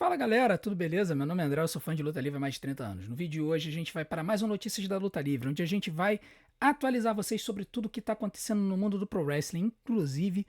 Fala galera, tudo beleza? Meu nome é André, eu sou fã de luta livre há mais de 30 anos. No vídeo de hoje a gente vai para mais um Notícias da Luta Livre, onde a gente vai atualizar vocês sobre tudo o que está acontecendo no mundo do Pro Wrestling, inclusive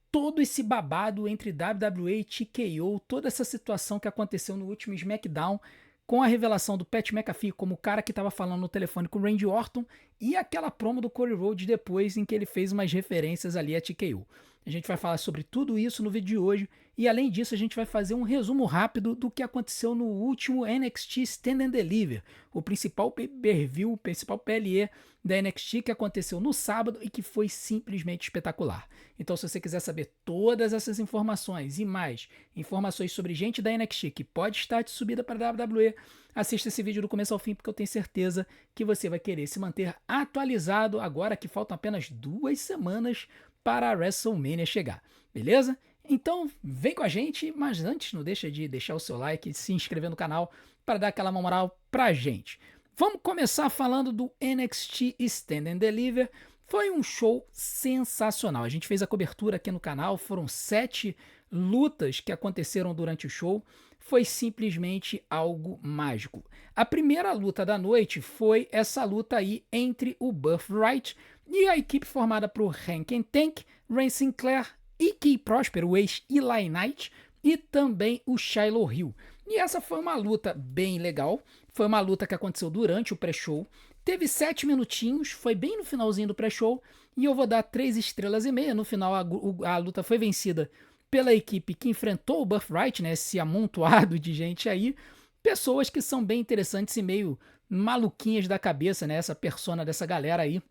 todo esse babado entre WWE e TKO, toda essa situação que aconteceu no último SmackDown, com a revelação do Pat McAfee como o cara que estava falando no telefone com o Randy Orton e aquela promo do Cody Rhodes depois em que ele fez umas referências ali a TKO. A gente vai falar sobre tudo isso no vídeo de hoje e além disso a gente vai fazer um resumo rápido do que aconteceu no último NXT Stand and Deliver, o principal pay-per-view, o principal PLE da NXT que aconteceu no sábado e que foi simplesmente espetacular. Então se você quiser saber todas essas informações e mais informações sobre gente da NXT que pode estar de subida para a WWE, assista esse vídeo do começo ao fim porque eu tenho certeza que você vai querer se manter atualizado agora que faltam apenas 2 semanas para a WrestleMania chegar, beleza? Então vem com a gente, mas antes não deixa de deixar o seu like e se inscrever no canal para dar aquela moral pra gente. Vamos começar falando do NXT Stand and Deliver. Foi um show sensacional. A gente fez a cobertura aqui no canal, foram 7 lutas que aconteceram durante o show. Foi simplesmente algo mágico. A primeira luta da noite foi essa luta aí entre o Birthright e a equipe formada por Hank Tank, Ray Sinclair e Key Prosper, o ex-Eli Knight, e também o Shiloh Hill. E essa foi uma luta bem legal, foi uma luta que aconteceu durante o pré-show, teve 7 minutinhos, foi bem no finalzinho do pré-show, e eu vou dar 3 estrelas e meia. No final a luta foi vencida pela equipe que enfrentou o Birthright, né, esse amontoado de gente aí, pessoas que são bem interessantes e meio maluquinhas da cabeça, né, essa persona dessa galera aí.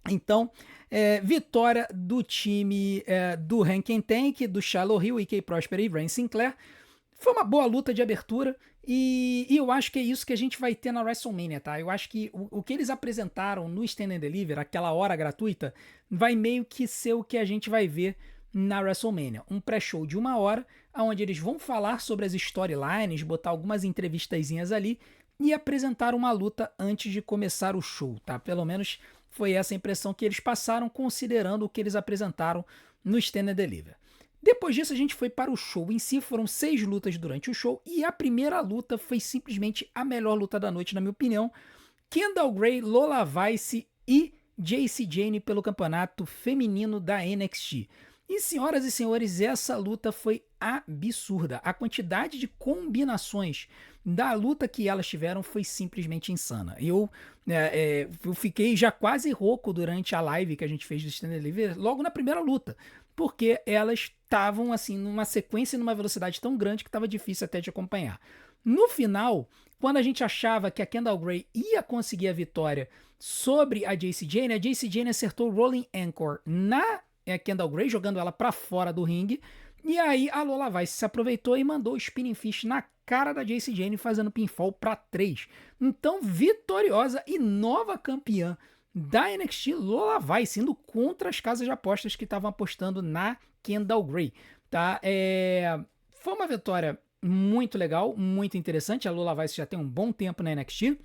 Então, vitória do time do Hank Tank, do Shiloh Hill, E.K. Prosper e Ray Sinclair. Foi uma boa luta de abertura e eu acho que é isso que a gente vai ter na WrestleMania, tá? Eu acho que o que eles apresentaram no Stand and Deliver, aquela hora gratuita, vai meio que ser o que a gente vai ver na WrestleMania. Um pré-show de 1 hora, onde eles vão falar sobre as storylines, botar algumas entrevistazinhas ali e apresentar uma luta antes de começar o show, tá? Pelo menos foi essa a impressão que eles passaram, considerando o que eles apresentaram no Stand and Deliver. Depois disso, a gente foi para o show em si, foram 6 lutas durante o show, e a primeira luta foi simplesmente a melhor luta da noite, na minha opinião. Kendall Gray, Lola Vice e Jacy Jayne pelo campeonato feminino da NXT. E senhoras e senhores, essa luta foi absurda. A quantidade de combinações da luta que elas tiveram foi simplesmente insana. Eu fiquei já quase rouco durante a live que a gente fez do Stand and Deliver logo na primeira luta, porque elas estavam assim numa sequência e numa velocidade tão grande que estava difícil até de acompanhar. No final, quando a gente achava que a Kendall Gray ia conseguir a vitória sobre a Jacy Jayne acertou o Rolling Anchor na Kendall Gray, jogando ela para fora do ringue. E aí a Lola Vice se aproveitou e mandou o Spinning Fish na cara da Jacy Jayne, fazendo pinfall para 3. Então, vitoriosa e nova campeã da NXT, Lola Vice, indo contra as casas de apostas que estavam apostando na Kendall Gray. Tá? Foi uma vitória muito legal, muito interessante. A Lola Vice já tem um bom tempo na NXT.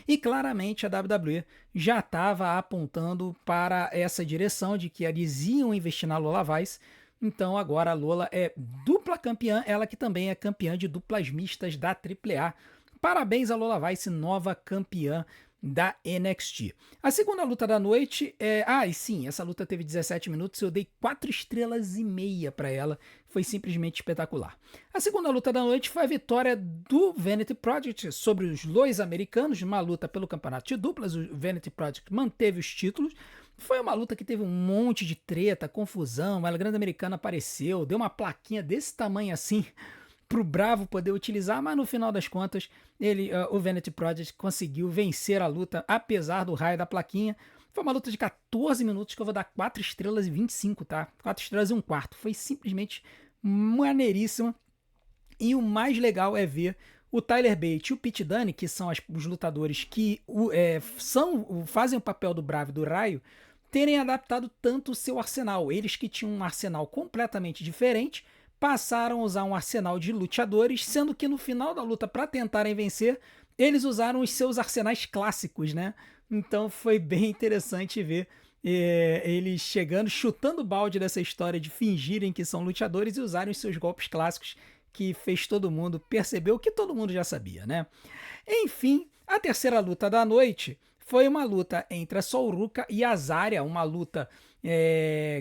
E claramente a WWE já estava apontando para essa direção de que eles iam investir na Lola Vice. Então agora a Lola é dupla campeã, ela que também é campeã de duplas mistas da AAA. Parabéns a Lola Vice, nova campeã da NXT. A segunda luta da noite e sim, essa luta teve 17 minutos, eu dei 4 estrelas e meia para ela, foi simplesmente espetacular. A segunda luta da noite foi a vitória do Vanity Project sobre os Lois Americanos, uma luta pelo campeonato de duplas. O Vanity Project manteve os títulos. Foi uma luta que teve um monte de treta, confusão, a grande americana apareceu, deu uma plaquinha desse tamanho assim pro Bravo poder utilizar, mas no final das contas o Vanity Project conseguiu vencer a luta, apesar do raio da plaquinha. Foi uma luta de 14 minutos que eu vou dar 4 estrelas e 25, tá? 4 estrelas e um quarto. Foi simplesmente maneiríssima. E o mais legal é ver o Tyler Bate e o Pete Dunne, que são os lutadores que fazem o papel do Bravo e do Raio, terem adaptado tanto o seu arsenal. Eles que tinham um arsenal completamente diferente, passaram a usar um arsenal de luteadores, sendo que no final da luta, para tentarem vencer, eles usaram os seus arsenais clássicos, né? Então foi bem interessante ver eles chegando, chutando o balde dessa história de fingirem que são luteadores e usarem os seus golpes clássicos, que fez todo mundo perceber o que todo mundo já sabia, né? Enfim, a terceira luta da noite foi uma luta entre a Sol Ruka e a Zarya, uma luta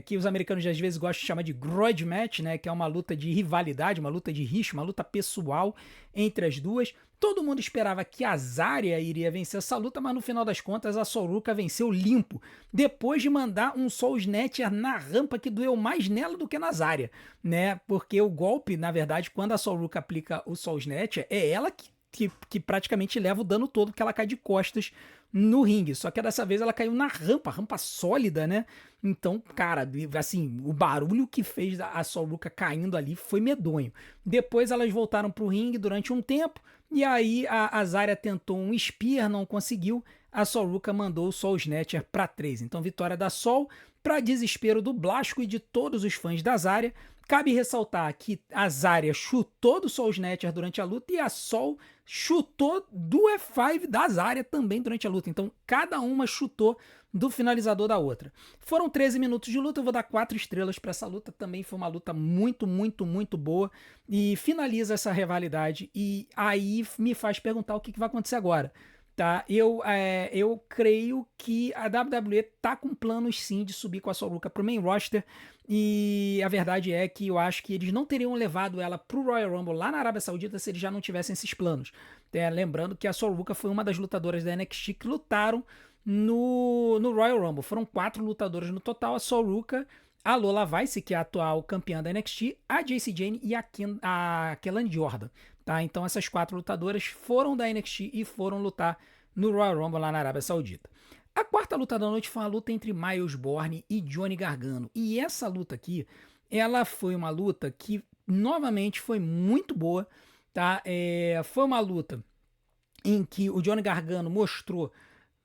que os americanos às vezes gostam de chamar de grudge match, né? Que é uma luta de rivalidade, uma luta de rixa, uma luta pessoal entre as duas. Todo mundo esperava que a Zarya iria vencer essa luta, mas no final das contas a Sol Ruka venceu limpo, depois de mandar um Soul Snatcher na rampa que doeu mais nela do que na Zarya, né? Porque o golpe, na verdade, quando a Sol Ruka aplica o Soul Snatcher, é ela que praticamente leva o dano todo, porque ela cai de costas no ringue. Só que dessa vez ela caiu na rampa sólida, né? Então, cara, assim, o barulho que fez a Sol Ruka caindo ali foi medonho. Depois elas voltaram pro ringue durante um tempo, e aí a Zarya tentou um Spear, não conseguiu. A Sol Ruka mandou o Soul Snatcher para 3. Então, vitória da Sol, para desespero do Blasco e de todos os fãs da Zarya. Cabe ressaltar que a Zarya chutou do Soul Snatcher durante a luta e a Sol chutou do F5 da Zarya também durante a luta. Então, cada uma chutou do finalizador da outra. Foram 13 minutos de luta, eu vou dar 4 estrelas para essa luta. Também foi uma luta muito, muito, muito boa e finaliza essa rivalidade. E aí me faz perguntar o que vai acontecer agora. Tá, eu creio que a WWE tá com planos sim de subir com a Sol Ruka pro main roster, e a verdade é que eu acho que eles não teriam levado ela pro Royal Rumble lá na Arábia Saudita se eles já não tivessem esses planos. Lembrando que a Sol Ruka foi uma das lutadoras da NXT que lutaram no Royal Rumble. Foram 4 lutadoras no total: a Sol Ruka, a Lola Vice, que é a atual campeã da NXT, a Jacy Jayne e a Kellan Jordan. Tá? Então essas 4 lutadoras foram da NXT e foram lutar no Royal Rumble lá na Arábia Saudita. A quarta luta da noite foi uma luta entre Miles Borne e Johnny Gargano. E essa luta aqui, ela foi uma luta que novamente foi muito boa. Tá? Foi uma luta em que o Johnny Gargano mostrou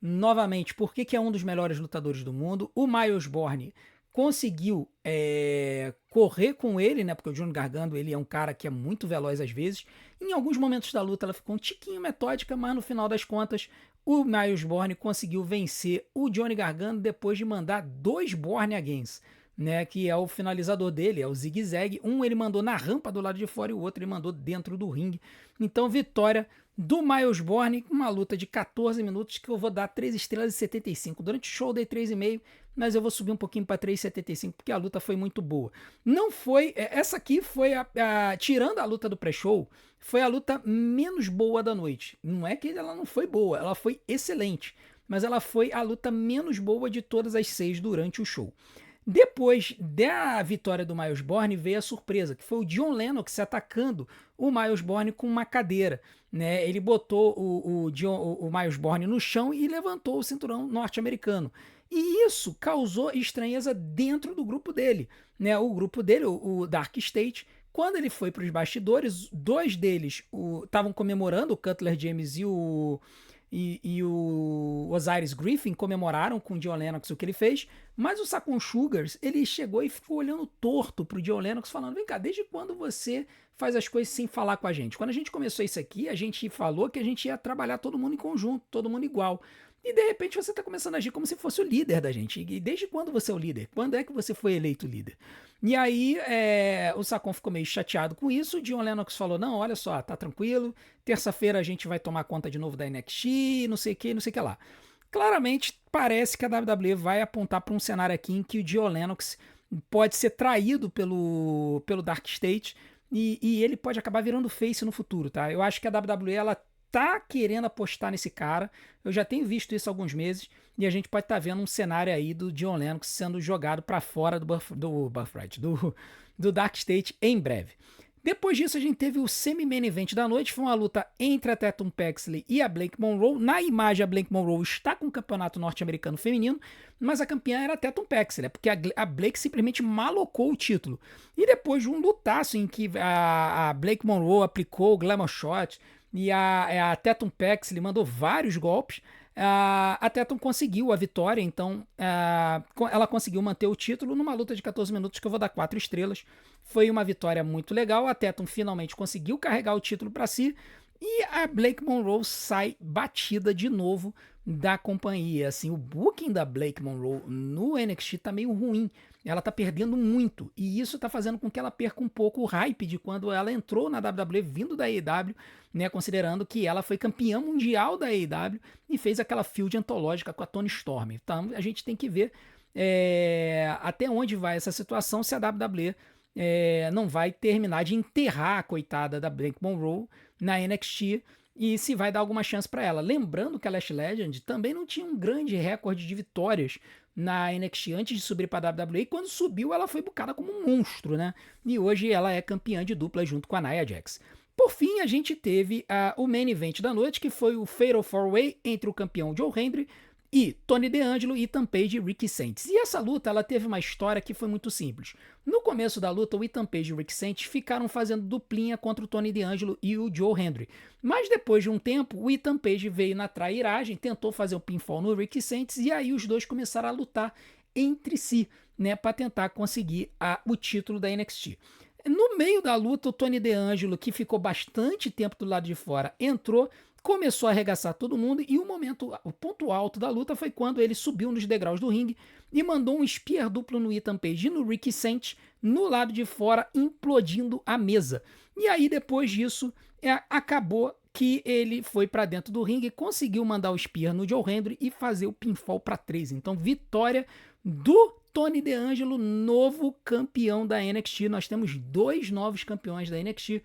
novamente por que é um dos melhores lutadores do mundo. O Miles Borne conseguiu correr com ele, né? Porque o Johnny Gargano, ele é um cara que é muito veloz às vezes. Em alguns momentos da luta ela ficou um tiquinho metódica, mas no final das contas o Miles Borne conseguiu vencer o Johnny Gargano depois de mandar 2 Borne Against, né? Que é o finalizador dele, é o zigue-zague. Um ele mandou na rampa do lado de fora e o outro ele mandou dentro do ringue. Então, vitória do Miles Borne, uma luta de 14 minutos que eu vou dar 3 estrelas e 75. Durante o show eu dei 3,5, mas eu vou subir um pouquinho para 3,75 porque a luta foi muito boa. Não foi, essa aqui foi tirando a luta do pré-show, foi a luta menos boa da noite. Não é que ela não foi boa, ela foi excelente, mas ela foi a luta menos boa de todas as 6 durante o show. Depois da vitória do Miles Borne veio a surpresa, que foi o John Lennox atacando o Miles Borne com uma cadeira. Né? Ele botou o Miles Borne no chão e levantou o cinturão norte-americano. E isso causou estranheza dentro do grupo dele. Né? O grupo dele, o Dark State, quando ele foi para os bastidores, 2 deles estavam comemorando, o Cutler James e o Osiris Griffin comemoraram com o John Lennox o que ele fez, mas o Sakon Sugars, ele chegou e ficou olhando torto pro John Lennox, falando: vem cá, desde quando você faz as coisas sem falar com a gente? Quando a gente começou isso aqui, a gente falou que a gente ia trabalhar todo mundo em conjunto, todo mundo igual. E de repente você tá começando a agir como se fosse o líder da gente. E desde quando você é o líder? Quando é que você foi eleito líder? E aí o Sakon ficou meio chateado com isso. O John Lennox falou: não, olha só, tá tranquilo, terça-feira a gente vai tomar conta de novo da NXT, não sei o que lá. Claramente parece que a WWE vai apontar para um cenário aqui em que o John Lennox pode ser traído pelo Dark State e ele pode acabar virando face no futuro, tá? Eu acho que a WWE, ela tá querendo apostar nesse cara. Eu já tenho visto isso há alguns meses e a gente pode estar vendo um cenário aí do John Lennox sendo jogado para fora do Dark State em breve. Depois disso, a gente teve o semi-main event da noite. Foi uma luta entre a Tatum Paxley e a Blake Monroe. Na imagem, a Blake Monroe está com o campeonato norte-americano feminino, mas a campeã era a Tatum Paxley, porque a Blake simplesmente malocou o título. E depois de um lutaço em que a Blake Monroe aplicou o Glamour Shot e a Tatum Paxley mandou vários golpes, a Tatum conseguiu a vitória. Então ela conseguiu manter o título numa luta de 14 minutos que eu vou dar 4 estrelas. Foi uma vitória muito legal. A Tatum finalmente conseguiu carregar o título para si e a Blake Monroe sai batida de novo da companhia. Assim, o booking da Blake Monroe no NXT tá meio ruim. ela tá perdendo muito, e isso tá fazendo com que ela perca um pouco o hype de quando ela entrou na WWE vindo da AEW, né, considerando que ela foi campeã mundial da AEW e fez aquela feud antológica com a Toni Storm. Então a gente tem que ver até onde vai essa situação, se a WWE não vai terminar de enterrar a coitada da Black Monroe na NXT e se vai dar alguma chance para ela. Lembrando que a Lash Legend também não tinha um grande recorde de vitórias na NXT antes de subir para a WWE, e quando subiu ela foi bucada como um monstro, né? E hoje ela é campeã de dupla junto com a Nia Jax. Por fim, a gente teve o main event da noite, que foi o Fatal 4-Way entre o campeão Joe Hendry e Tony D'Angelo, Ethan Page e Ricky Saints. E essa luta ela teve uma história que foi muito simples. No começo da luta, o Ethan Page e o Ricky Saints ficaram fazendo duplinha contra o Tony D'Angelo e o Joe Hendry. Mas depois de um tempo, o Ethan Page veio na trairagem, tentou fazer o pinfall no Ricky Saints e aí os dois começaram a lutar entre si, né, para tentar conseguir o título da NXT. No meio da luta, o Tony D'Angelo, que ficou bastante tempo do lado de fora, entrou, começou a arregaçar todo mundo e o ponto alto da luta foi quando ele subiu nos degraus do ringue e mandou um spear duplo no Ethan Page e no Ricky Saints no lado de fora, implodindo a mesa. E aí depois disso acabou que ele foi para dentro do ringue, conseguiu mandar o spear no Joe Hendry e fazer o pinfall para 3. Então vitória do Tony D'Angelo, novo campeão da NXT. Nós temos 2 novos campeões da NXT,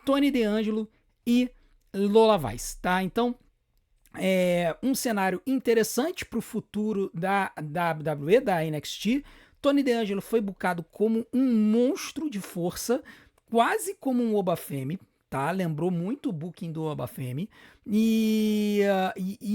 Tony D'Angelo e Lola Vice, tá? Então, um cenário interessante para o futuro da WWE, da NXT. Tony D'Angelo foi bucado como um monstro de força, quase como um Obafemi, tá? Lembrou muito o booking do Obafemi e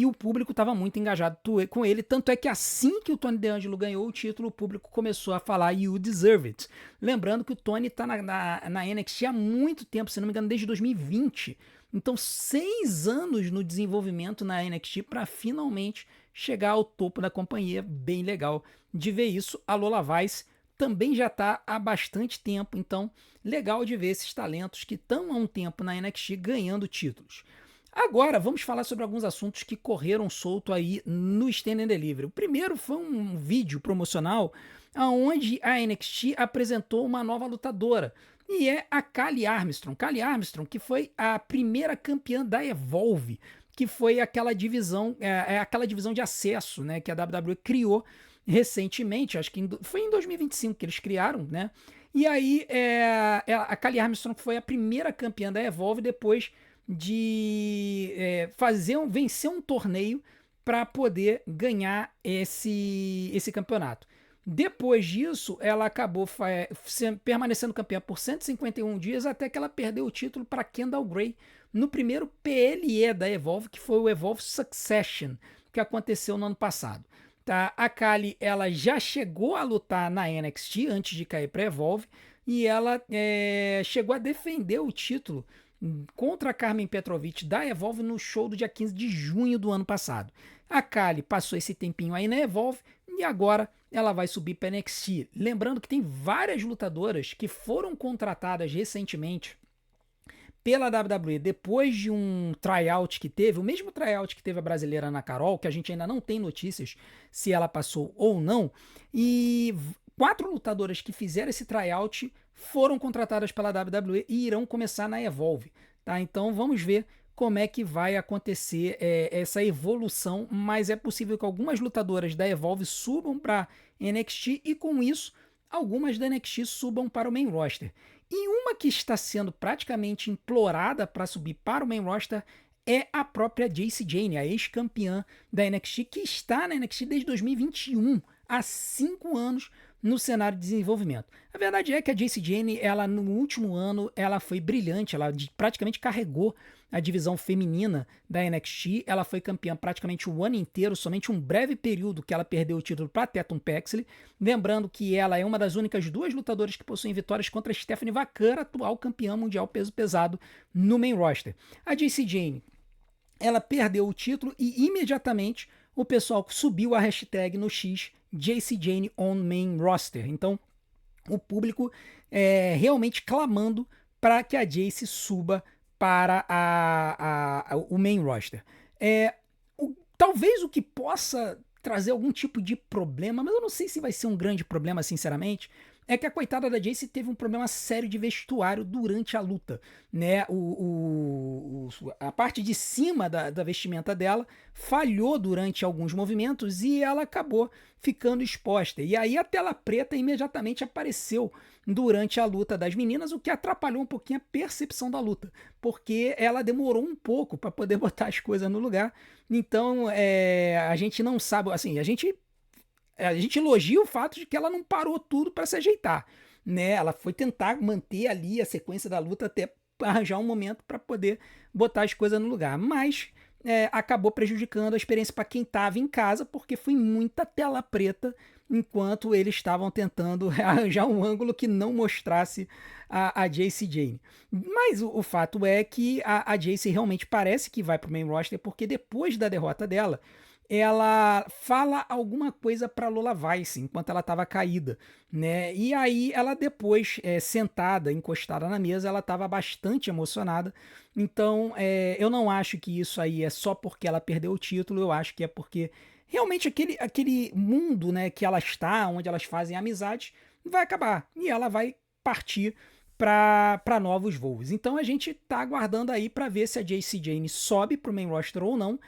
o público estava muito engajado com ele, tanto é que assim que o Tony D'Angelo ganhou o título, o público começou a falar "You deserve it". Lembrando que o Tony tá na NXT há muito tempo, se não me engano, desde 2020. Então, 6 anos no desenvolvimento na NXT para finalmente chegar ao topo da companhia. Bem legal de ver isso. A Lola Vice também já está há bastante tempo, então legal de ver esses talentos que estão há um tempo na NXT ganhando títulos. Agora vamos falar sobre alguns assuntos que correram solto aí no Stand and Delivery. O primeiro foi um vídeo promocional onde a NXT apresentou uma nova lutadora, e é a Kali Armstrong. Kali Armstrong, que foi a primeira campeã da Evolve, que foi aquela divisão, aquela divisão de acesso, né, que a WWE criou recentemente, acho que foi em 2025 que eles criaram, né? E aí a Kali Armstrong foi a primeira campeã da Evolve depois de vencer um torneio para poder ganhar esse campeonato. Depois disso, ela acabou permanecendo campeã por 151 dias até que ela perdeu o título para Kendall Gray no primeiro PLE da Evolve, que foi o Evolve Succession, que aconteceu no ano passado. Tá? A Kali ela já chegou a lutar na NXT antes de cair para a Evolve e ela chegou a defender o título contra a Carmen Petrovic da Evolve no show do dia 15 de junho do ano passado. A Kali passou esse tempinho aí na Evolve e agora ela vai subir para NXT. Lembrando que tem várias lutadoras que foram contratadas recentemente pela WWE depois de um tryout que teve, o mesmo tryout que teve a brasileira Ana Carol, que a gente ainda não tem notícias se ela passou ou não, e 4 lutadoras que fizeram esse tryout foram contratadas pela WWE e irão começar na Evolve, tá? Então vamos ver como é que vai acontecer essa evolução, mas é possível que algumas lutadoras da Evolve subam para NXT e com isso algumas da NXT subam para o main roster. E uma que está sendo praticamente implorada para subir para o main roster é a própria Jacy Jayne, a ex-campeã da NXT, que está na NXT desde 2021, há 5 anos no cenário de desenvolvimento. A verdade é que a Jacy Jayne, ela no último ano, ela foi brilhante, ela praticamente carregou a divisão feminina da NXT, ela foi campeã praticamente o ano inteiro, somente um breve período que ela perdeu o título para Tatum Paxley, lembrando que ela é uma das únicas 2 lutadoras que possuem vitórias contra a Stephanie Vaquer, atual campeã mundial peso pesado no main roster. A Jacy Jayne, ela perdeu o título e imediatamente o pessoal subiu a hashtag no X Jacy Jayne on main roster. Então o público realmente clamando para que a Jacy suba para o main roster. Talvez o que possa trazer algum tipo de problema, mas eu não sei se vai ser um grande problema, sinceramente. É que a coitada da Jace teve um problema sério de vestuário durante a luta, né? A parte de cima da vestimenta dela falhou durante alguns movimentos e ela acabou ficando exposta. E aí a tela preta imediatamente apareceu durante a luta das meninas, o que atrapalhou um pouquinho a percepção da luta, porque ela demorou um pouco para poder botar as coisas no lugar. Então, a gente não sabe, assim, a gente elogia o fato de que ela não parou tudo para se ajeitar, né? Ela foi tentar manter ali a sequência da luta até arranjar um momento para poder botar as coisas no lugar, mas acabou prejudicando a experiência para quem estava em casa, porque foi muita tela preta enquanto eles estavam tentando arranjar um ângulo que não mostrasse a Jace Jane. Mas o fato é que a Jace realmente parece que vai para o main roster, porque depois da derrota dela, ela fala alguma coisa para Lola Vice enquanto ela estava caída, né? E aí ela depois, sentada, encostada na mesa, ela estava bastante emocionada. Então, eu não acho que isso aí é só porque ela perdeu o título, eu acho que é porque realmente aquele mundo, né, que ela está, onde elas fazem amizade, vai acabar e ela vai partir para novos voos. Então a gente tá aguardando aí para ver se a Jacy Jane sobe pro main roster ou não.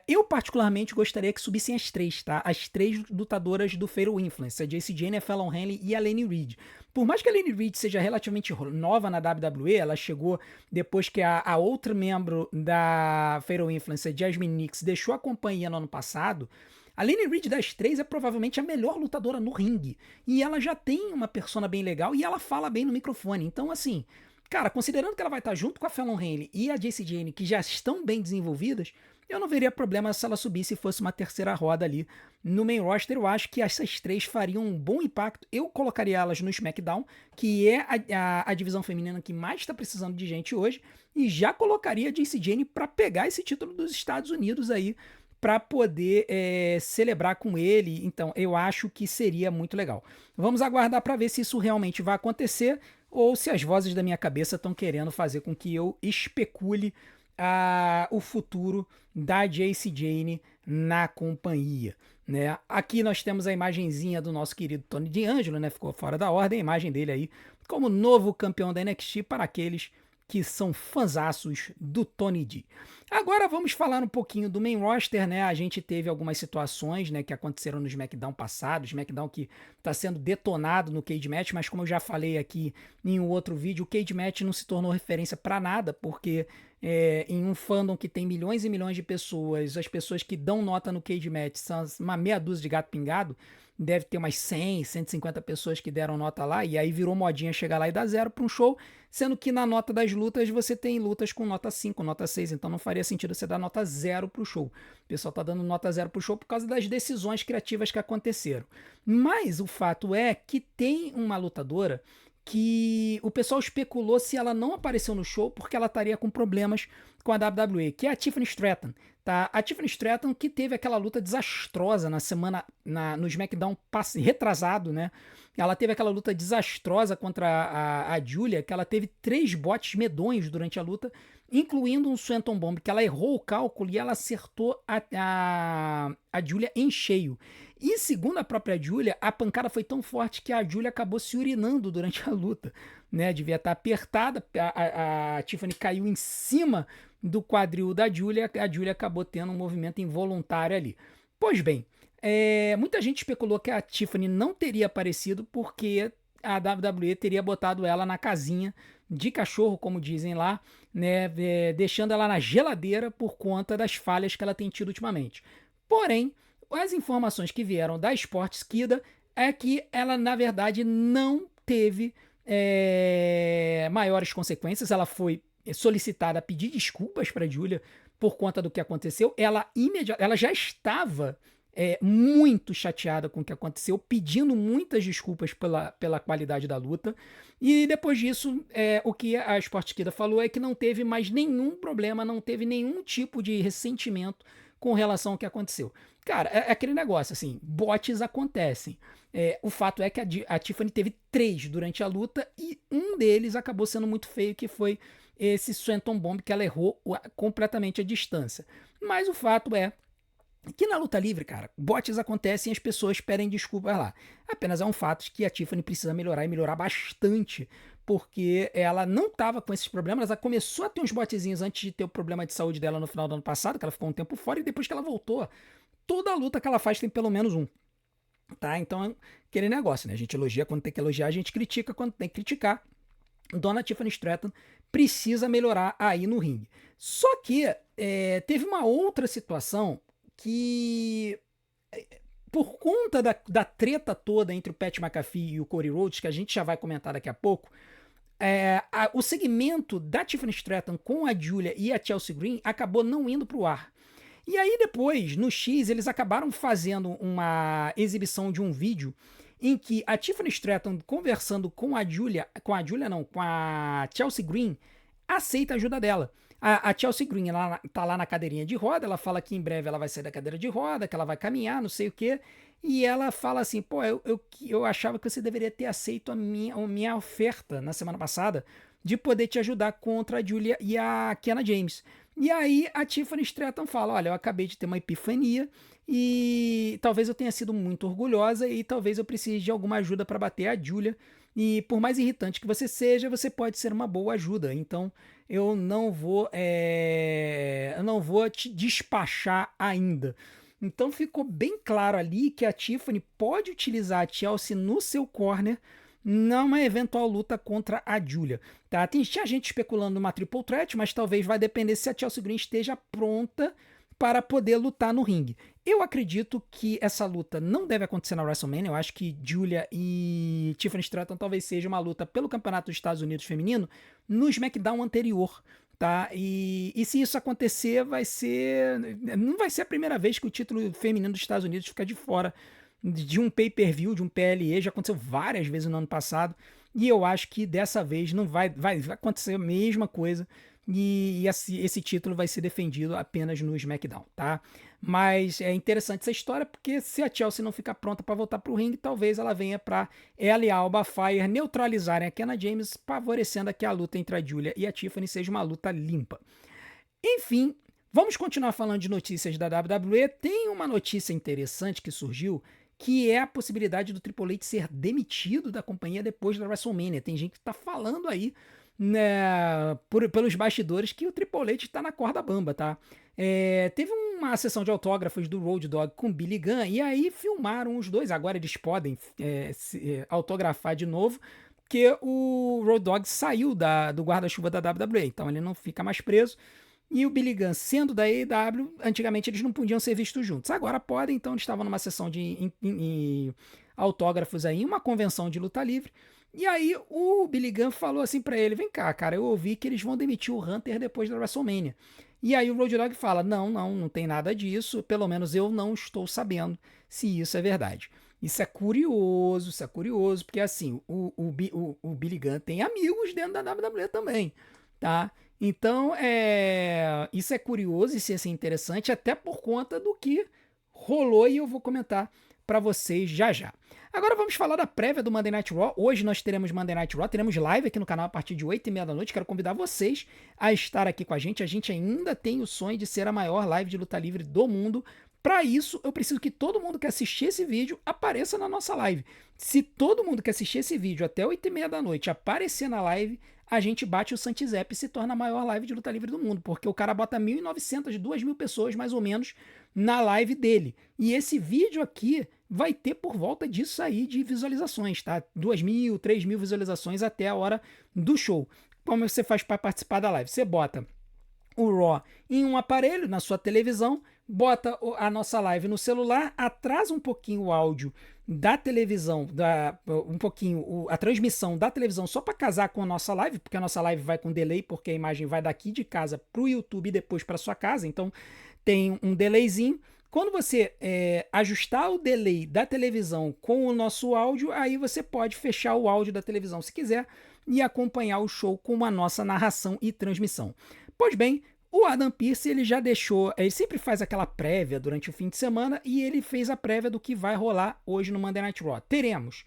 Eu particularmente gostaria que subissem as três, tá? As três lutadoras do Fatal Influence, a Jacy Jane, a Fallon Henley e a Lenny Reed. Por mais que a Lenny Reed seja relativamente nova na WWE, ela chegou depois que a outra membro da Fatal Influence, a Jasmine Nix, deixou a companhia no ano passado. A Lenny Reed das três é provavelmente a melhor lutadora no ringue. E ela já tem uma persona bem legal e ela fala bem no microfone. Então, assim, cara, considerando que ela vai estar junto com a Fallon Henley e a Jacy Jane, que já estão bem desenvolvidas, eu não veria problema se ela subisse e fosse uma terceira roda ali no main roster. Eu acho que essas três fariam um bom impacto. Eu colocaria elas no SmackDown, que é a divisão feminina que mais está precisando de gente hoje, e já colocaria a Jacy Jane para pegar esse título dos Estados Unidos aí, para poder celebrar com ele. Então, eu acho que seria muito legal. Vamos aguardar para ver se isso realmente vai acontecer ou se as vozes da minha cabeça estão querendo fazer com que eu especule o futuro da Jacy Jane na companhia, né? Aqui nós temos a imagenzinha do nosso querido Tony D'Angelo, né? Ficou fora da ordem, a imagem dele aí como novo campeão da NXT para aqueles que são fãzaços do Tony D. Agora vamos falar um pouquinho do main roster, né? A gente teve algumas situações, né, que aconteceram no SmackDown passado, SmackDown que está sendo detonado no Cage Match, mas como eu já falei aqui em um outro vídeo, o Cage Match não se tornou referência para nada, porque em um fandom que tem milhões e milhões de pessoas, as pessoas que dão nota no Cage Match são uma meia dúzia de gato pingado. Deve ter umas 100, 150 pessoas que deram nota lá, e aí virou modinha chegar lá e dar zero para um show, sendo que na nota das lutas você tem lutas com nota 5, nota 6, então não faria sentido você dar nota zero para o show. O pessoal tá dando nota zero para o show por causa das decisões criativas que aconteceram. Mas o fato é que tem uma lutadora que o pessoal especulou se ela não apareceu no show porque ela estaria com problemas com a WWE, que é a Tiffany Stratton. Tá? A Tiffany Stratton que teve aquela luta desastrosa na semana no SmackDown retrasado, né? Ela teve aquela luta desastrosa contra a Julia, que ela teve 3 botes medonhos durante a luta, incluindo um Swanton Bomb, que ela errou o cálculo e ela acertou a Julia em cheio. E segundo a própria Julia, a pancada foi tão forte que a Julia acabou se urinando durante a luta, né? Devia estar apertada, a Tiffany caiu em cima do quadril da Julia, a Julia acabou tendo um movimento involuntário ali. Pois bem, muita gente especulou que a Tiffany não teria aparecido porque a WWE teria botado ela na casinha de cachorro, como dizem lá, né, deixando ela na geladeira por conta das falhas que ela tem tido ultimamente. Porém, as informações que vieram da Sportskida é que ela, na verdade, não teve maiores consequências. Ela foi solicitada a pedir desculpas para a Julia por conta do que aconteceu. Ela já estava muito chateada com o que aconteceu, pedindo muitas desculpas pela qualidade da luta. E depois disso, o que a Sportskida falou é que não teve mais nenhum problema, não teve nenhum tipo de ressentimento com relação ao que aconteceu. Cara, é aquele negócio, assim, botes acontecem. O fato é que a Tiffany teve 3 durante a luta e um deles acabou sendo muito feio, que foi esse Swanton Bomb, que ela errou completamente a distância. Mas o fato é Que na luta livre, cara, bots acontecem e as pessoas pedem desculpas lá. Apenas é um fato de que a Tiffany precisa melhorar e melhorar bastante, porque ela não estava com esses problemas. Ela começou a ter uns botzinhos antes de ter o problema de saúde dela no final do ano passado, que ela ficou um tempo fora, e depois que ela voltou, toda a luta que ela faz tem pelo menos um. Tá? Então é aquele negócio, né? A gente elogia quando tem que elogiar, a gente critica quando tem que criticar. Dona Tiffany Stratton precisa melhorar aí no ringue. Só que teve uma outra situação que, por conta da treta toda entre o Pat McAfee e o Cody Rhodes, que a gente já vai comentar daqui a pouco, o segmento da Tiffany Stratton com a Julia e a Chelsea Green acabou não indo pro ar. E aí depois, no X, eles acabaram fazendo uma exibição de um vídeo em que a Tiffany Stratton conversando com a Chelsea Green, aceita a ajuda dela. A Chelsea Green, ela tá lá na cadeirinha de roda, ela fala que em breve ela vai sair da cadeira de roda, que ela vai caminhar, não sei o quê, e ela fala assim, pô, eu achava que você deveria ter aceito a minha oferta na semana passada de poder te ajudar contra a Julia e a Kiana James. E aí a Tiffany Stratton fala, olha, eu acabei de ter uma epifania e talvez eu tenha sido muito orgulhosa e talvez eu precise de alguma ajuda para bater a Julia. E por mais irritante que você seja, você pode ser uma boa ajuda. Então eu não vou te despachar ainda. Então ficou bem claro ali que a Tiffany pode utilizar a Chelsea no seu corner numa eventual luta contra a Julia. Tá? Tinha gente especulando numa triple threat, mas talvez vai depender se a Chelsea Green esteja pronta para poder lutar no ringue. Eu acredito que essa luta não deve acontecer na WrestleMania. Eu acho que Julia e Tiffany Stratton talvez seja uma luta pelo Campeonato dos Estados Unidos feminino no SmackDown anterior. Tá? E se isso acontecer, não vai ser a primeira vez que o título feminino dos Estados Unidos fica de fora de um pay-per-view, de um PLE. Já aconteceu várias vezes no ano passado. E eu acho que dessa vez não vai acontecer a mesma coisa. E esse título vai ser defendido apenas no SmackDown, tá? Mas é interessante essa história, porque se a Chelsea não ficar pronta para voltar para o ringue, talvez ela venha para ela e a Alba Fire neutralizarem a Kiana James, favorecendo que a luta entre a Julia e a Tiffany seja uma luta limpa. Enfim, vamos continuar falando de notícias da WWE. Tem uma notícia interessante que surgiu, que é a possibilidade do Triple H ser demitido da companhia depois da WrestleMania. Tem gente que está falando aí, né, pelos bastidores, que o Triple H está na corda bamba, tá? Teve uma sessão de autógrafos do Road Dogg com Billy Gunn, e aí filmaram os dois. Agora eles podem autografar de novo, porque o Road Dogg saiu do guarda-chuva da WWE, então ele não fica mais preso. E o Billy Gunn, sendo da AEW, antigamente eles não podiam ser vistos juntos. Agora podem, então eles estavam numa sessão de autógrafos aí, uma convenção de luta livre. E aí o Billy Gunn falou assim pra ele, vem cá, cara, eu ouvi que eles vão demitir o Hunter depois da WrestleMania. E aí o Road Dogg fala, não tem nada disso, pelo menos eu não estou sabendo se isso é verdade. Isso é curioso, porque assim, o Billy Gunn tem amigos dentro da WWE também, tá? Então, isso é curioso, isso é interessante, até por conta do que rolou e eu vou comentar para vocês já já. Agora vamos falar da prévia do Monday Night Raw. Hoje nós teremos Monday Night Raw, teremos live aqui no canal a partir de 8h30 da noite. Quero convidar vocês a estar aqui com a gente. A gente ainda tem o sonho de ser a maior live de luta livre do mundo. Para isso, eu preciso que todo mundo que assistir esse vídeo apareça na nossa live. Se todo mundo que assistir esse vídeo até 8h30 da noite aparecer na live, a gente bate o Santizep e se torna a maior live de luta livre do mundo, porque o cara bota 1.900, 2.000 pessoas mais ou menos na live dele. E esse vídeo aqui vai ter por volta disso aí de visualizações, tá? 2.000, 3.000 visualizações até a hora do show. Como você faz para participar da live? Você bota o Raw em um aparelho, na sua televisão, bota a nossa live no celular, atrasa um pouquinho o áudio da televisão, a transmissão da televisão só para casar com a nossa live, porque a nossa live vai com delay, porque a imagem vai daqui de casa para o YouTube e depois para sua casa, então tem um delayzinho. Quando você ajustar o delay da televisão com o nosso áudio, aí você pode fechar o áudio da televisão se quiser e acompanhar o show com a nossa narração e transmissão. Pois bem, o Adam Pearce, ele já deixou, ele sempre faz aquela prévia durante o fim de semana e ele fez a prévia do que vai rolar hoje no Monday Night Raw. Teremos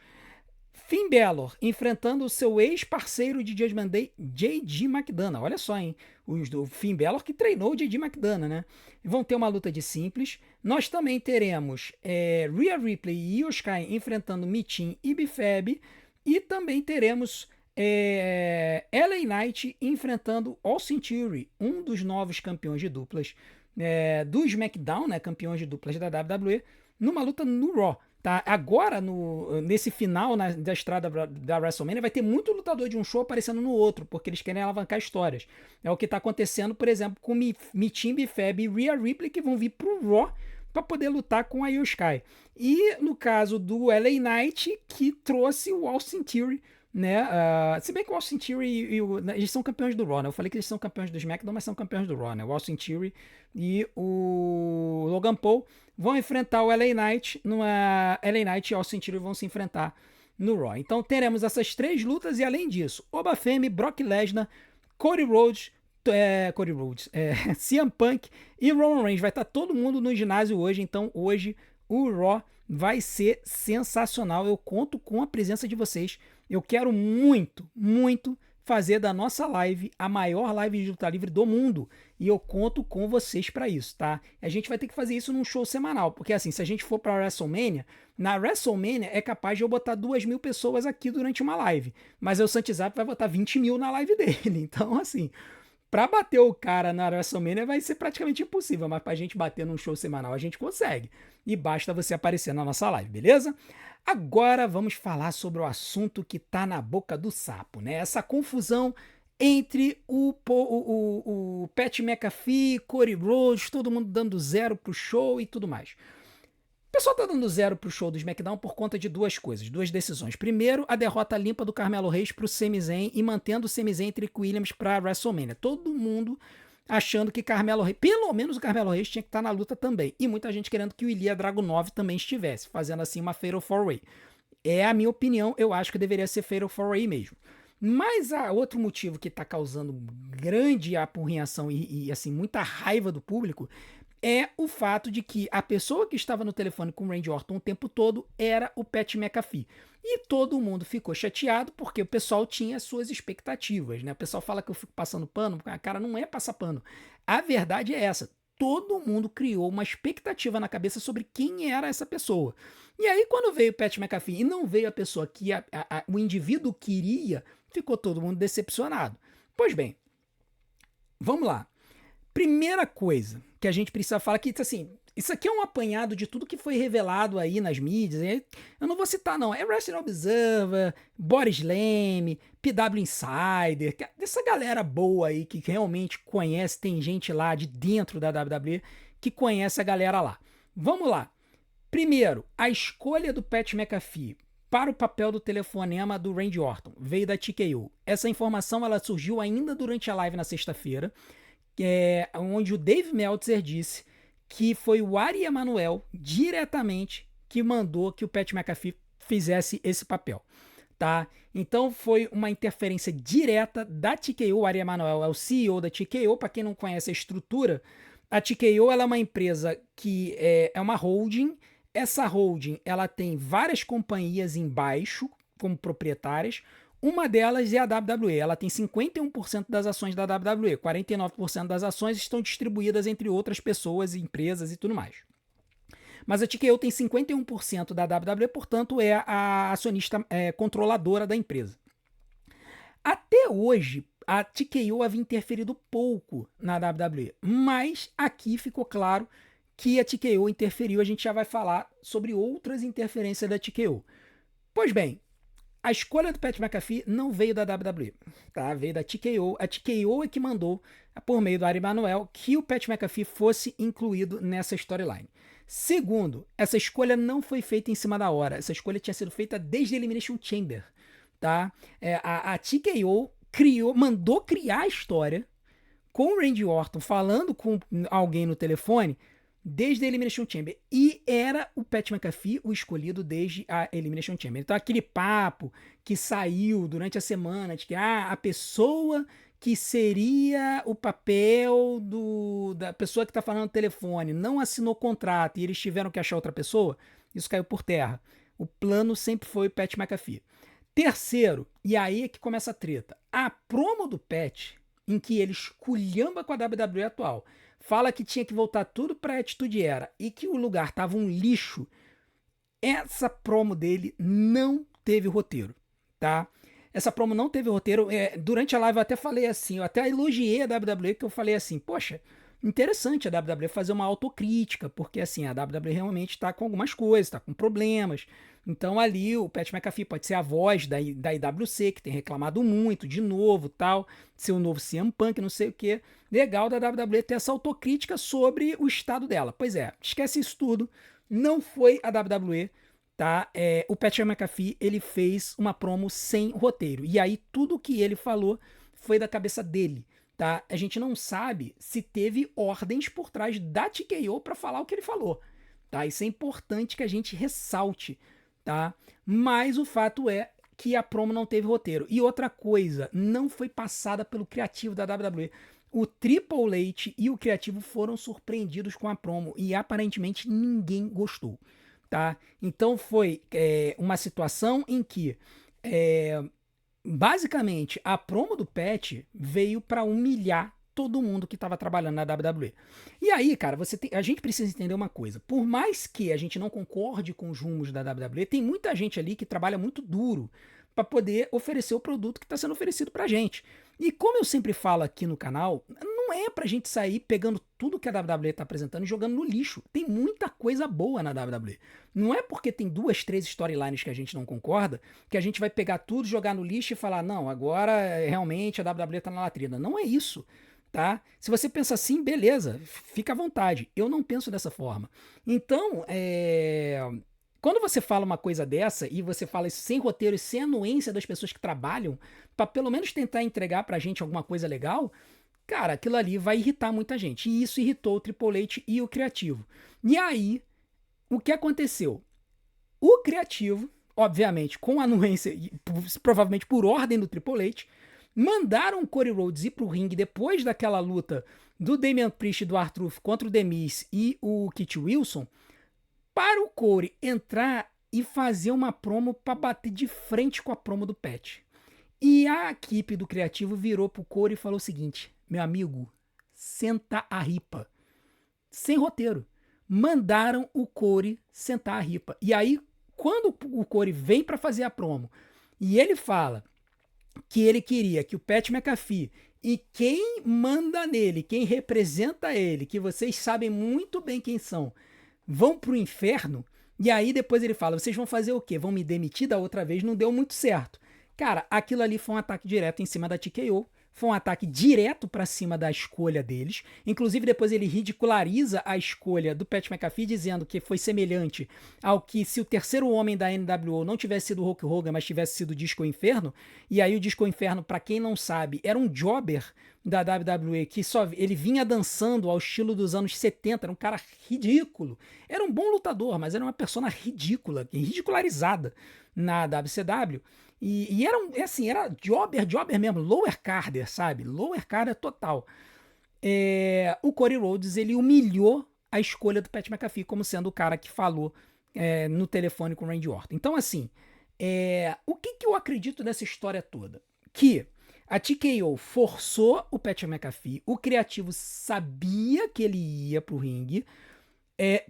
Finn Balor enfrentando o seu ex-parceiro de Judgment Day, J.D. McDonagh. Olha só, hein? O Finn Balor que treinou o J.D. McDonagh, né? Vão ter uma luta de simples. Nós também teremos Rhea Ripley e Io Sky enfrentando Michin e Bifab. E também teremos LA Knight enfrentando Austin Theory, um dos novos campeões de duplas do SmackDown, né? Campeões de duplas da WWE, numa luta no Raw. Tá? Agora, nesse final da estrada da WrestleMania, vai ter muito lutador de um show aparecendo no outro, porque eles querem alavancar histórias. É o que está acontecendo, por exemplo, com Michin, Bifab e Rhea Ripley, que vão vir pro Raw para poder lutar com a Io Sky. E no caso do LA Knight, que trouxe o Austin Theory, né? Se bem que o Austin Theory eles são campeões do Raw, né? Eu falei que eles são campeões do SmackDown, mas são campeões do Raw, né? O Austin Theory e o Logan Paul vão enfrentar o LA Knight. LA Knight e Austin Theory vão se enfrentar no Raw. Então teremos essas 3 lutas e além disso, Obafemi, Brock Lesnar, Cody Rhodes, CM Punk e Roman Reigns. Vai estar todo mundo no ginásio hoje, então hoje o Raw vai ser sensacional. Eu conto com a presença de vocês. Eu quero muito, muito fazer da nossa live a maior live de luta livre do mundo. E eu conto com vocês para isso, tá? A gente vai ter que fazer isso num show semanal, porque assim, se a gente for para WrestleMania, na WrestleMania é capaz de eu botar 2.000 pessoas aqui durante uma live, mas o Santizap vai botar 20 mil na live dele. Então, assim, pra bater o cara na WrestleMania vai ser praticamente impossível, mas pra gente bater num show semanal a gente consegue. E basta você aparecer na nossa live, beleza? Agora vamos falar sobre o assunto que tá na boca do sapo, né? Essa confusão entre o Pat McAfee, Cody Rhodes, todo mundo dando 0 pro show e tudo mais. O pessoal tá dando 0 pro show do SmackDown por conta de 2 coisas, 2 decisões. Primeiro, a derrota limpa do Carmelo Reis pro Sami Zayn e mantendo o Sami Zayn entre Williams pra WrestleMania. Todo mundo achando que Carmelo Reis, pelo menos o Carmelo Reis tinha que estar na luta também. E muita gente querendo que o Ilya Dragunov também estivesse, fazendo assim uma Fatal 4-Way. É a minha opinião, eu acho que deveria ser Fatal 4-Way mesmo. Mas outro motivo que tá causando grande apurrinhação e assim, muita raiva do público é o fato de que a pessoa que estava no telefone com o Randy Orton o tempo todo era o Pat McAfee. E todo mundo ficou chateado porque o pessoal tinha suas expectativas, né? O pessoal fala que eu fico passando pano, cara, não é passar pano. A verdade é essa. Todo mundo criou uma expectativa na cabeça sobre quem era essa pessoa. E aí, quando veio o Pat McAfee e não veio a pessoa que o indivíduo queria, ficou todo mundo decepcionado. Pois bem, vamos lá. Primeira coisa que a gente precisa falar que, assim, isso aqui é um apanhado de tudo que foi revelado aí nas mídias. Eu não vou citar, não. É Wrestling Observer, Boris Leme, PW Insider, dessa galera boa aí que realmente conhece, tem gente lá de dentro da WWE que conhece a galera lá. Vamos lá. Primeiro, a escolha do Pat McAfee para o papel do telefonema do Randy Orton veio da TKO. Essa informação ela surgiu ainda durante a live na sexta-feira, onde o Dave Meltzer disse que foi o Ari Emanuel diretamente que mandou que o Pat McAfee fizesse esse papel, tá? Então foi uma interferência direta da TKO. O Ari Emanuel é o CEO da TKO. Para quem não conhece a estrutura, a TKO ela é uma empresa que é uma holding. Essa holding ela tem várias companhias embaixo como proprietárias. Uma delas é a WWE, ela tem 51% das ações da WWE, 49% das ações estão distribuídas entre outras pessoas, empresas e tudo mais. Mas a TKO tem 51% da WWE, portanto é a acionista controladora da empresa. Até hoje, a TKO havia interferido pouco na WWE, mas aqui ficou claro que a TKO interferiu, a gente já vai falar sobre outras interferências da TKO. Pois bem, a escolha do Pat McAfee não veio da WWE, tá? Veio da TKO. A TKO é que mandou, por meio do Ari Emanuel, que o Pat McAfee fosse incluído nessa storyline. Segundo, essa escolha não foi feita em cima da hora. Essa escolha tinha sido feita desde a Elimination Chamber, tá? A TKO mandou criar a história com o Randy Orton falando com alguém no telefone desde a Elimination Chamber. E era o Pat McAfee o escolhido desde a Elimination Chamber. Então aquele papo que saiu durante a semana de que a pessoa que seria o papel da pessoa que está falando no telefone não assinou contrato e eles tiveram que achar outra pessoa, isso caiu por terra. O plano sempre foi o Pat McAfee. Terceiro, e aí é que começa a treta, a promo do Pat, em que ele esculhamba com a WWE atual, fala que tinha que voltar tudo pra Attitude Era e que o lugar tava um lixo, essa promo dele não teve roteiro, tá? Essa promo não teve roteiro. Durante a live eu até falei assim, eu até elogiei a WWE, que eu falei assim, poxa, interessante a WWE fazer uma autocrítica, porque assim, a WWE realmente está com algumas coisas, está com problemas. Então ali o Pat McAfee pode ser a voz da IWC, que tem reclamado muito, de novo, tal, ser o novo CM Punk, não sei o que. Legal da WWE ter essa autocrítica sobre o estado dela. Pois é, esquece isso tudo. Não foi a WWE, tá? O Pat McAfee, ele fez uma promo sem roteiro. E aí tudo que ele falou foi da cabeça dele, tá? A gente não sabe se teve ordens por trás da TKO para falar o que ele falou, tá? Isso é importante que a gente ressalte, tá? Mas o fato é que a promo não teve roteiro. E outra coisa, não foi passada pelo criativo da WWE. O Triple H e o criativo foram surpreendidos com a promo e aparentemente ninguém gostou, tá? Então foi uma situação em que basicamente a promo do Pat veio para humilhar todo mundo que estava trabalhando na WWE. E aí, cara, a gente precisa entender uma coisa. Por mais que a gente não concorde com os rumos da WWE, tem muita gente ali que trabalha muito duro para poder oferecer o produto que está sendo oferecido para gente. E como eu sempre falo aqui no canal, não é pra gente sair pegando tudo que a WWE tá apresentando e jogando no lixo. Tem muita coisa boa na WWE. Não é porque tem 2, 3 storylines que a gente não concorda que a gente vai pegar tudo, jogar no lixo e falar, não, agora realmente a WWE tá na latrina. Não é isso, tá? Se você pensa assim, beleza, fica à vontade. Eu não penso dessa forma. Então, quando você fala uma coisa dessa e você fala isso sem roteiro e sem anuência das pessoas que trabalham, para pelo menos tentar entregar pra gente alguma coisa legal, cara, aquilo ali vai irritar muita gente. E isso irritou o Triple H e o criativo. E aí, o que aconteceu? O criativo, obviamente, com anuência, provavelmente por ordem do Triple H, mandaram o Cody Rhodes ir pro ringue depois daquela luta do Damian Priest e do R-Truth contra o The Miz e o Kit Wilson, para o Cody entrar e fazer uma promo para bater de frente com a promo do Pat. E a equipe do criativo virou pro Cody e falou o seguinte, meu amigo, senta a ripa. Sem roteiro. Mandaram o Cody sentar a ripa. E aí, quando o Cody vem para fazer a promo e ele fala que ele queria que o Pat McAfee e quem manda nele, quem representa ele, que vocês sabem muito bem quem são, vão pro inferno, e aí depois ele fala, vocês vão fazer o quê? Vão me demitir da outra vez? Não deu muito certo. Cara, aquilo ali foi um ataque direto em cima da TKO, foi um ataque direto pra cima da escolha deles. Inclusive, depois ele ridiculariza a escolha do Pat McAfee, dizendo que foi semelhante ao que se o terceiro homem da NWO não tivesse sido o Hulk Hogan, mas tivesse sido o Disco Inferno. E aí o Disco Inferno, pra quem não sabe, era um jobber da WWE que ele vinha dançando ao estilo dos anos 70, era um cara ridículo. Era um bom lutador, mas era uma persona ridícula, ridicularizada na WCW. E era assim, era jobber mesmo, lower carder, sabe? Lower carder total. O Cody Rhodes, ele humilhou a escolha do Pat McAfee como sendo o cara que falou no telefone com o Randy Orton. Então, assim, o que eu acredito dessa história toda? Que a TKO forçou o Pat McAfee, o criativo sabia que ele ia pro ringue,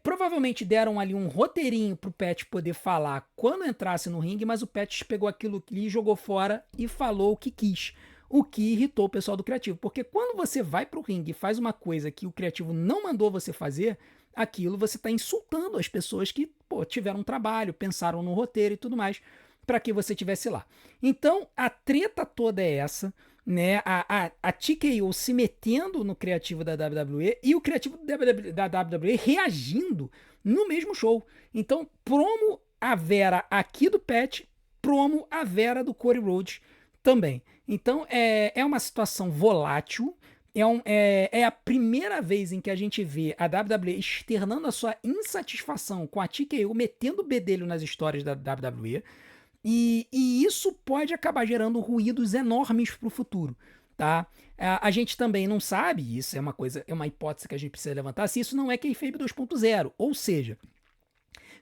provavelmente deram ali um roteirinho pro Pat poder falar quando entrasse no ringue, mas o Pat pegou aquilo ali, jogou fora e falou o que quis. O que irritou o pessoal do criativo. Porque quando você vai pro ringue e faz uma coisa que o criativo não mandou você fazer, aquilo você tá insultando as pessoas que tiveram um trabalho, pensaram no roteiro e tudo mais, para que você tivesse lá. Então, a treta toda é essa, né? A TKO se metendo no criativo da WWE e o criativo da WWE reagindo no mesmo show. Então, promo a Vera aqui do Pat, promo a Vera do Cody Rhodes também. Então, é uma situação volátil. É a primeira vez em que a gente vê a WWE externando a sua insatisfação com a TKO, metendo o bedelho nas histórias da WWE. E isso pode acabar gerando ruídos enormes para o futuro, tá? A gente também não sabe, isso é uma hipótese que a gente precisa levantar, se isso não é kayfabe 2.0, ou seja,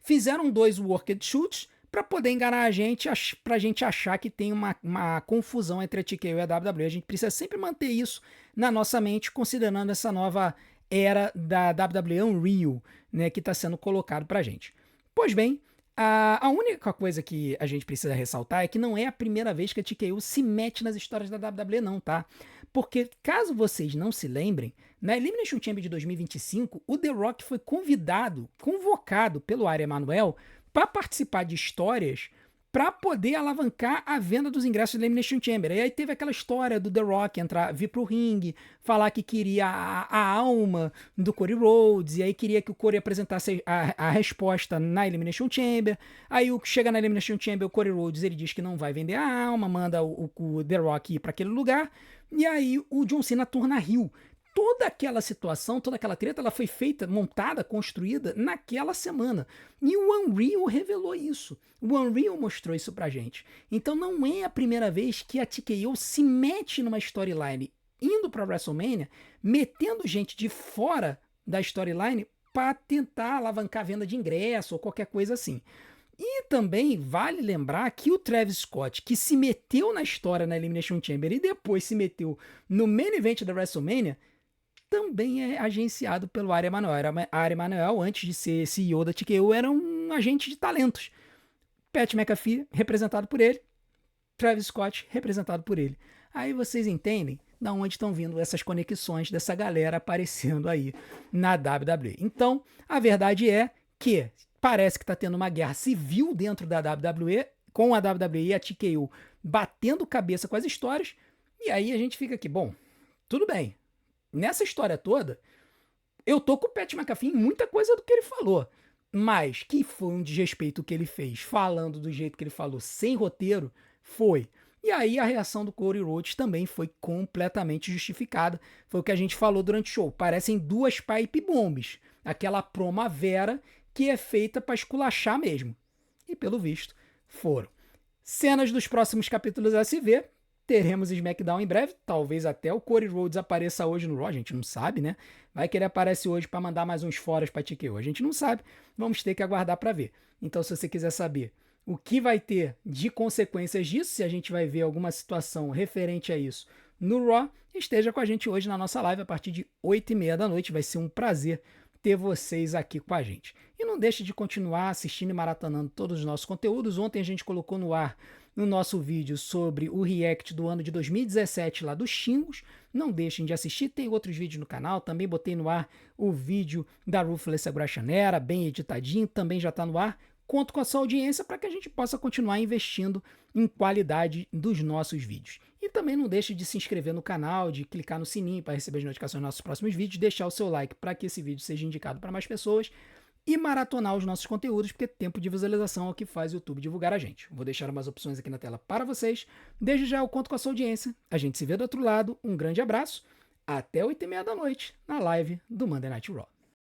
fizeram 2 worked shoots, para poder enganar a gente, pra gente achar que tem uma confusão entre a TKO e a WWE. A gente precisa sempre manter isso na nossa mente, considerando essa nova era da WWE Unreal, né, que está sendo colocado pra gente. Pois bem, a única coisa que a gente precisa ressaltar é que não é a primeira vez que a TKO se mete nas histórias da WWE não, tá? Porque, caso vocês não se lembrem, na Elimination Chamber de 2025, o The Rock foi convocado pelo Ari Emanuel para participar de histórias para poder alavancar a venda dos ingressos da Elimination Chamber. E aí teve aquela história do The Rock vir pro ringue, falar que queria a alma do Cody Rhodes, e aí queria que o Cody apresentasse a resposta na Elimination Chamber. Aí chega na Elimination Chamber, o Cody Rhodes, ele diz que não vai vender a alma, manda o The Rock ir para aquele lugar, e aí o John Cena torna heel. Toda aquela situação, toda aquela treta, ela foi feita, montada, construída naquela semana. E o Unreal revelou isso. O Unreal mostrou isso pra gente. Então não é a primeira vez que a TKO se mete numa storyline indo pra WrestleMania, metendo gente de fora da storyline para tentar alavancar a venda de ingresso ou qualquer coisa assim. E também vale lembrar que o Travis Scott, que se meteu na história na Elimination Chamber e depois se meteu no main event da WrestleMania, também é agenciado pelo Ari Emanuel. Ari Emanuel, antes de ser CEO da TKO, era um agente de talentos. Pat McAfee, representado por ele. Travis Scott, representado por ele. Aí vocês entendem de onde estão vindo essas conexões dessa galera aparecendo aí na WWE. Então, a verdade é que parece que está tendo uma guerra civil dentro da WWE, com a WWE e a TKO batendo cabeça com as histórias. E aí a gente fica aqui, bom, tudo bem. Nessa história toda, eu tô com o Pat McAfee em muita coisa do que ele falou, mas que foi um desrespeito que ele fez, falando do jeito que ele falou, sem roteiro, foi. E aí a reação do Cody Rhodes também foi completamente justificada. Foi o que a gente falou durante o show. Parecem duas pipe bombs, aquela Primavera que é feita para esculachar mesmo. E pelo visto, foram. Cenas dos próximos capítulos a se ver. Teremos SmackDown em breve, talvez até o Cody Rhodes apareça hoje no Raw, a gente não sabe, né? Vai que ele aparece hoje para mandar mais uns foras para TKO, a gente não sabe, vamos ter que aguardar para ver. Então, se você quiser saber o que vai ter de consequências disso, se a gente vai ver alguma situação referente a isso no Raw, esteja com a gente hoje na nossa live a partir de 8h30 da noite, vai ser um prazer ter vocês aqui com a gente. E não deixe de continuar assistindo e maratonando todos os nossos conteúdos. Ontem a gente colocou no ar no nosso vídeo sobre o react do ano de 2017 lá dos Xingos. Não deixem de assistir, tem outros vídeos no canal. Também botei no ar o vídeo da Ruthless Aggression Era, bem editadinho, também já está no ar. Conto com a sua audiência para que a gente possa continuar investindo em qualidade dos nossos vídeos. E também não deixe de se inscrever no canal, de clicar no sininho para receber as notificações dos nossos próximos vídeos, deixar o seu like para que esse vídeo seja indicado para mais pessoas e maratonar os nossos conteúdos, porque tempo de visualização é o que faz o YouTube divulgar a gente. Vou deixar umas opções aqui na tela para vocês. Desde já eu conto com a sua audiência. A gente se vê do outro lado. Um grande abraço. Até 8h30 da noite na live do Monday Night Raw.